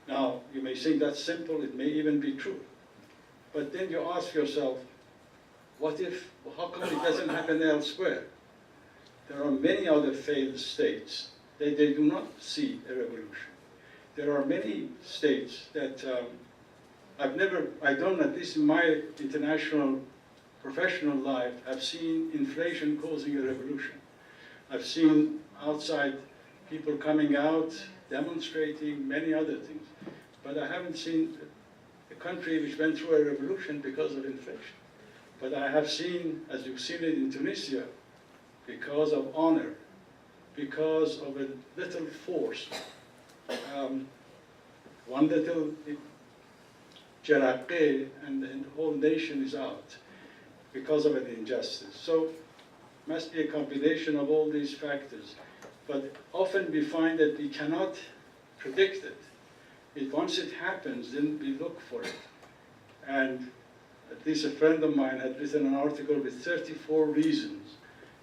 Now, you may think that's simple, it may even be true. But then you ask yourself, what if, how come it doesn't happen elsewhere? There are many other failed states that they do not see a revolution. There are many states that I don't, at least in my international professional life, I've seen inflation causing a revolution. I've seen outside people coming out, demonstrating, many other things. But I haven't seen a country which went through a revolution because of inflation. But I have seen, as you've seen it in Tunisia, because of honor, because of a little force, one little jaraqe, and the whole nation is out because of an injustice. So must be a combination of all these factors. But often we find that we cannot predict it. Once it happens, then we look for it. And at least a friend of mine had written an article with 34 reasons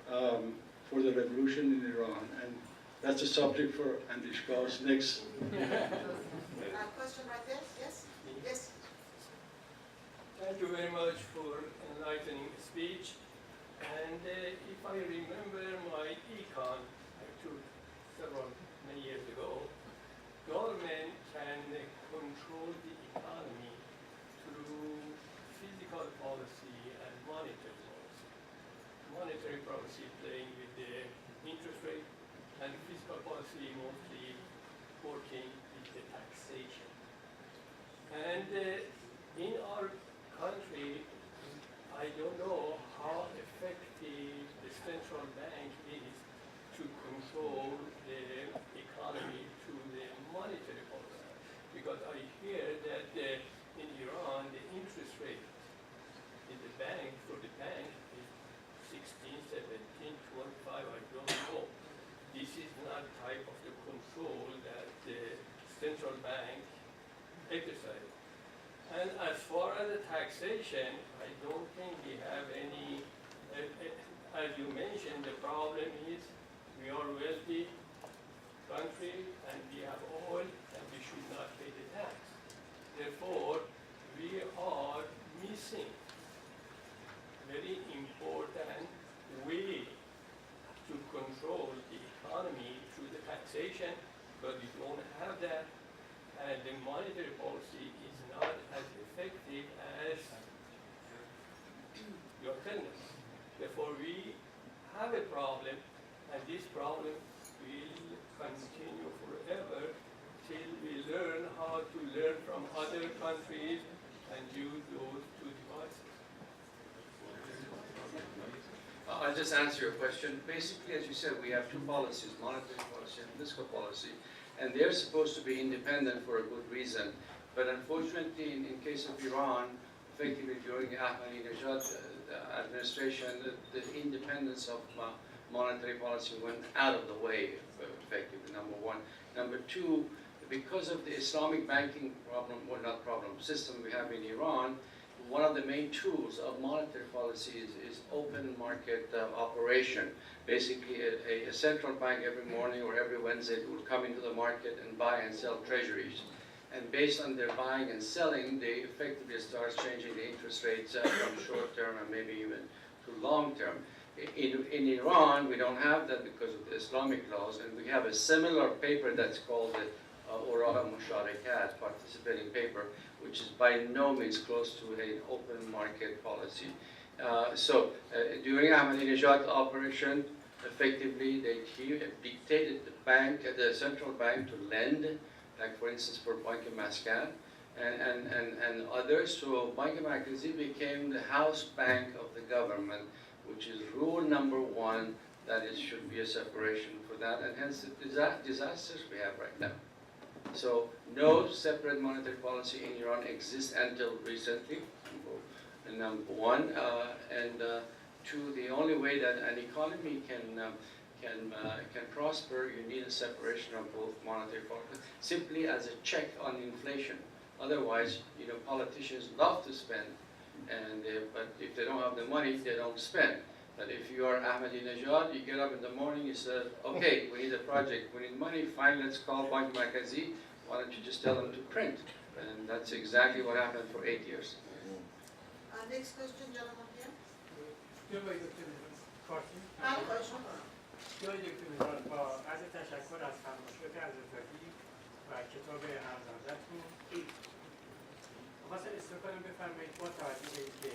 for the revolution in Iran. And that's a subject for Andy Shkall's next. Question right there? Yes? Yes. Thank you very much for enlightening speech. And if I remember my econ I took many years ago, government can control the economy through fiscal policy and monetary policy. Monetary policy playing with the interest rate, and fiscal policy mostly working with the taxation. And in our country, I don't know how effective the central bank is to control the economy through the monetary policy. Because I hear that in Iran, the interest rate in the bank, for the bank, is 16, 17, 25, I don't know. This is not type of the control that the central bank exercises. And as far as the taxation, I don't think we have any, as you mentioned, the problem is we are wealthy country and we have oil and we should not pay the tax. Therefore, we are missing very important way to control the economy through the taxation, but we don't have that, and the monetary policy is not as effective as your tenants. Therefore, we have a problem, and this problem will continue forever till we learn how to learn from other countries and use those two devices. I'll just answer your question. Basically, as you said, we have two policies, monetary policy and fiscal policy, and they're supposed to be independent for a good reason. But unfortunately, in case of Iran, effectively during the Ahmadinejad administration, the independence of monetary policy went out of the way, effectively, number one. Number two, because of the Islamic banking problem, well, not problem, system we have in Iran, one of the main tools of monetary policy is open market operation. Basically, a central bank every morning or every Wednesday will come into the market and buy and sell treasuries. And based on their buying and selling, they effectively start changing the interest rates from short term and maybe even to long term. In Iran, we don't have that because of the Islamic laws, and we have a similar paper that's called the Oraqa Musharakat, participating paper, which is by no means close to an open market policy. During Ahmadinejad operation, effectively they dictated the central bank to lend, like for instance for Bank Maskan and others. So Bank Markazi became the house bank of the government, which is rule number one, that it should be a separation for that, and hence the disasters we have right now. So no separate monetary policy in Iran exists until recently, number one, and two, the only way that an economy can prosper, you need a separation of both monetary policy, simply as a check on inflation. Otherwise, politicians love to spend, but if they don't have the money, they don't spend. But if you are Ahmadinejad, you get up in the morning, you say, okay, we need a project, we need money, fine, let's call Bank Markazi, why don't you just tell them to print? And that's exactly what happened for 8 years. Next question, gentleman here. جناب دکتر کارتی خواهش می‌کنم. جناب دکتر مهران، با عرض تشکر از فرمایشات عزیزی و کتاب ارزنده‌تون خواستم استفاده بفرمایید با توجه به اینکه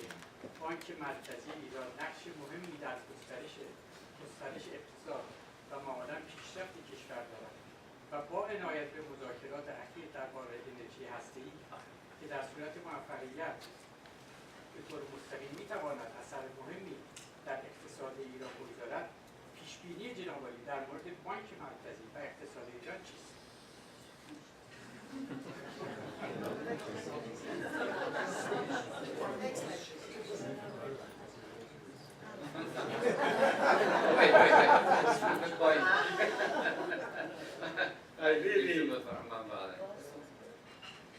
بانک مرکزی ایران نقش مهمی در گسترش اقتصاد و معمولا پیشرفت کشور دارد و با عنایت به مذاکرات اخیر درباره انرژی هسته‌ای که در صورت موفقیت به طور مستقیم میتواند اثر مهمی در اقتصاد ایران بگذارد، پیشبینی جناب عالی در مورد بانک مرکزی و اقتصاد ایران چیست؟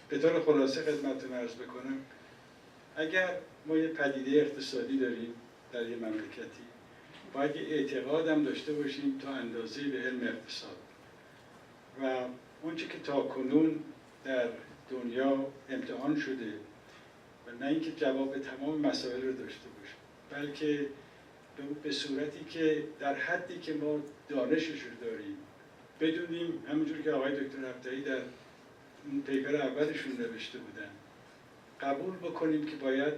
به طور خلاصه خدمتتون عرض بکنم، اگر ما یه پدیده اقتصادی داریم در یه مملکتی، باید یه اعتقاد هم داشته باشیم تا اندازه‌ای به علم اقتصاد و اونچه که تاکنون در دنیا امتحان شده و نه اینکه جواب تمام مسائل رو داشته باشه، بلکه به صورتی که در حدی که ما دانشش رو داریم بدونیم، همونجور که آقای دکتر هفته‌ای در اون پیپر اولشون نوشته بودن، قبول بکنیم که باید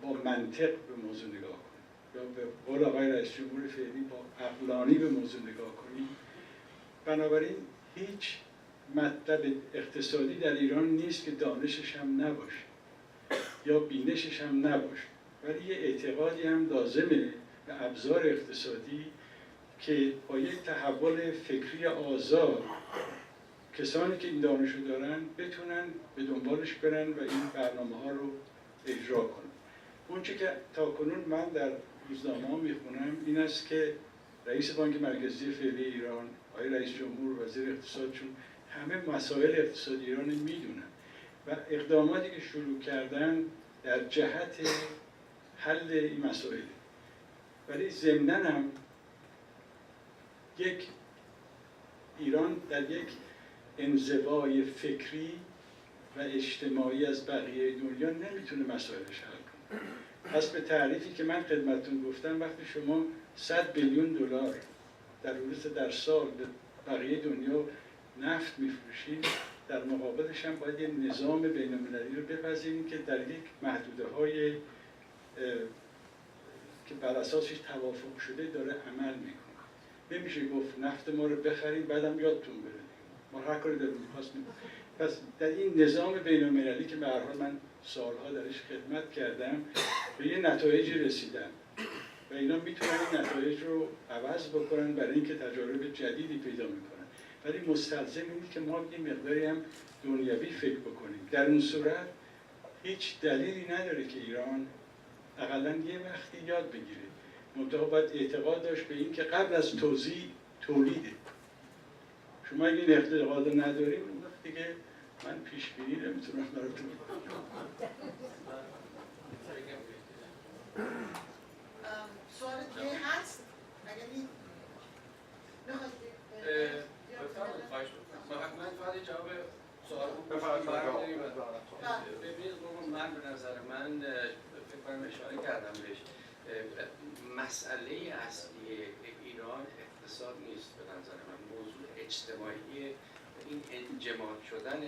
با منطق به موضوع نگاه کنیم یا به قول آقای رئیس جمهور فعلی با عقلانی به موضوع نگاه کنیم. بنابراین هیچ مطلب اقتصادی در ایران نیست که دانشش هم نباشه یا بینشش هم نباشه، ولی یه اعتقادی هم لازمه به ابزار اقتصادی که با یک تحول فکری آزاد کسانی که این دانش رو دارن بتونن به دنبالش برن و این برنامه ها رو اجرا کنن. اونچه که تاکنون من در روزنامه ها میخونم این است که رئیس بانک مرکزی فعلی ایران، آقای رئیس جمهور، وزیر اقتصادشون همه مسائل اقتصادی ایران میدونن و اقداماتی که شروع کردن در جهت حل این مسائل، ولی ضمناً هم یک ایران در یک انزوای فکری و اجتماعی از بقیه دنیا نمیتونه مسائلش حل کنه. پس به تعریفی که من خدمتتون گفتم، وقتی شما 100 بیلیون دلار در سال به بقیه دنیا نفت میفروشید، در مقابلش هم باید یه نظام بین‌المللی رو بپذیرید که در یک محدوده‌های که بر اساسش توافق شده داره عمل میکنه. نمیشه گفت نفت ما رو بخریم بعدم یادتون بره، ما هر کاری داریم می‌خواستیم. پس در این نظام بین‌المللی که به هر حال من سالها درش خدمت کردم، به یه نتایجی رسیدم و اینا میتونن این نتایج رو عوض بکنن برای اینکه تجارب جدیدی پیدا میکنن، ولی مستلزم اینه که ما یه مقداری هم دنیوی فکر بکنیم. در اون صورت هیچ دلیلی نداره که ایران حداقل یه وقتی یاد بگیره. منتها باید اعتقاد داشت به این که قبل از توزیع تولیده. شما اگه این اعتقاد ندارید، اون وقت دیگه من پیش بینی نمیتونم براتون سوال دیگه هست؟ اگر نیست میخواید خواهش می‌کنم. من فقط جواب سوال ببینید من به نظر من فکر کنم اشاره کردم بهش مسئله اصلی ایران اقتصاد نیست به نظر من موضوع اجتماعی این انجماد شدن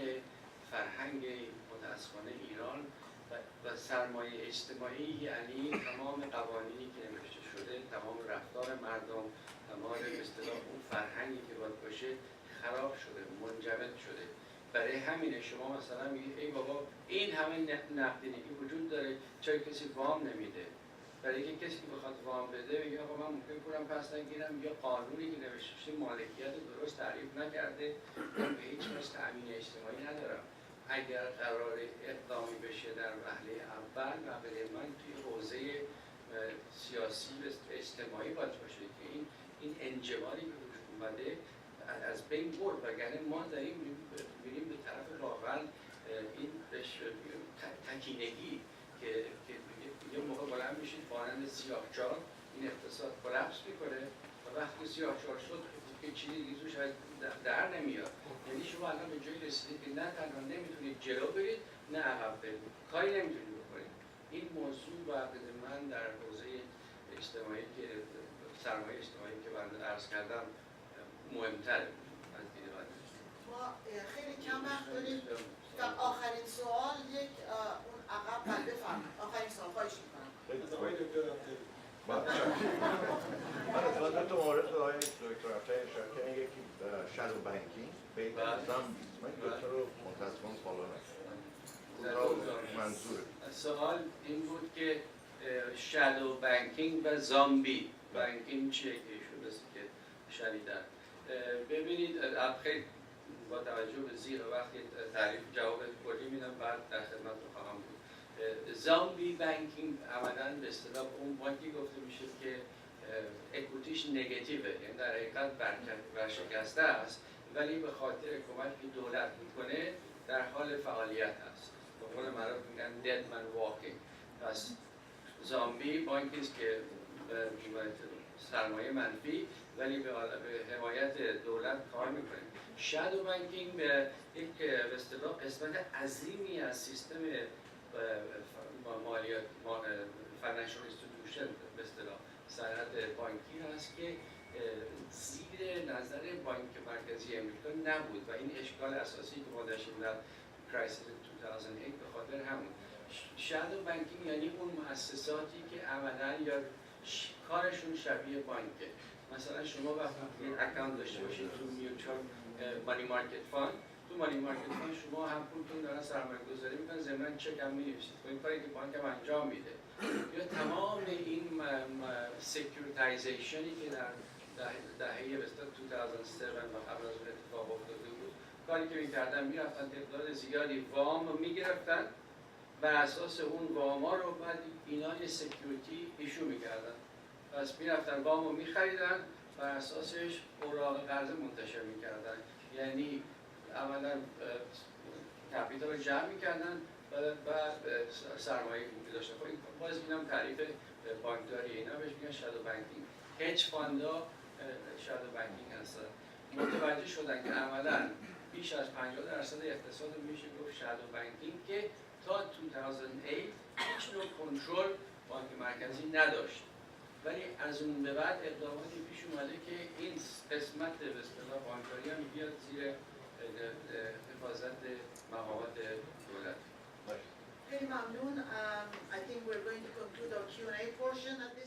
فرهنگ متاسفانه ایران و سرمایه اجتماعی یعنی تمام قوانینی که نوشته شده تمام رفتار مردم تمام به اصطلاح اون فرهنگی که باید باشه خراب شده منجمد شده برای همینه شما مثلا میگید ای بابا این همه نقدینگی وجود داره چرا کسی وام نمیده برای اینکه کسی که بخواد وام بده میگه آقا من ممکن پولم پس نگیرم یا قانونی که نوشته شده مالکیت رو درست تعریف نکرده من به هیچ وجه تامین اجتماعی ندارم اگر قرار اقدامی بشه در وهله اول وهله من توی حوزه سیاسی و اجتماعی باید باشه که این انجمادی که وجود اومده از بین برد وگرنه ما داریم میریم به طرف واقعا این تکینگی که یه موقع بلند میشید مانند سیاهچال این اقتصاد کلاپس میکنه و وقتی سیاهچال شد که چیزی دیگه توش در نمیاد یعنی شما الان به جایی رسیدید که نه تنها نمیتونید جلو برید نه عقب برید کاری نمیتونید بکنید این موضوع بعد من در حوزه اجتماعی که سرمایه اجتماعی که بنده عرض کردم مهمتره از دید من ما خیلی کم وقت داریم و آخرین سوال یک اون عقب بفرمایید آخرین سوال خواهش میکنم من از دو تا مورد آقای دکتر افشار اشاره کردن یکی شادو بانکینگ بین زامبیز من دکتر رو متاسفانه فالو نکردم منظور سوال این بود که شادو بانکینگ و زامبی بانکینگ چیه که ایشون بسی که شنیدن ببینید خیلی با توجه به زیر وقتی تعریف جواب کلی میدم بعد در خدمت خواهم بود زامبی بانکینگ عملاً به اصطلاح اون بانکی گفته میشه که اکوتیش نگاتیوه یعنی در حقیقت ورشکسته است ولی به خاطر کمکی که دولت میکنه در حال فعالیت هست به قول معروف میگن dead man walking پس زامبی بانکی است که سرمایه منفی ولی به حمایت دولت کار میکنه شادو بانکینگ یک به اصطلاح قسمت عظیمی از سیستم مالیات فاینانشال اینستیتوشن به اصطلاح صنعت بانکی هست که زیر نظر بانک مرکزی امریکا نبود و این اشکال اساسی که ما داشتیم در کرایسیس 2008 به خاطر همون شادو بانکینگ یعنی اون مؤسساتی که عملاً یا کارشون شبیه بانکه مثلا شما وقتی یک اکانت داشته باشید تو میوچوال مانی مارکت فاند تو مانی مارکت فاند شما هم پولتون دارن سرمایه گذاری میکنن ضمن چک هم می‌نویسید این کاری که بانک هم انجام میده یا تمام این سکیوریتایزیشنی که در دهه 2007 و قبل از اون اتفاق افتاده بود کاری که می‌کردن میرفتن تعداد زیادی وام میگرفتن بر اساس اون واما رو بعد اینا یه سکیوریتی ایشو میکردن پس میرفتن وامو میخریدن بر اساسش اوراق قرضه منتشر میکردن یعنی اولا کپیتال رو جمع میکردن و سرمایه می‌داشتن باز اینم تعریف بانکداری اینا بهش میگن شادو بانکینگ هج فاندا شادو بانکینگ هستن متوجه شدن که عملا بیش از 50% اقتصاد میشه گفت شادو بانکینگ که تا 2008 هیچ نوع کنترل بانک مرکزی نداشت ولی از اون به بعد اقداماتی پیش اومده که این قسمت به اصطلاح بانکداری هم بیاد زیر حفاظت مقامات دولت. خیلی ممنون. I think we're going to conclude our Q&A portion at this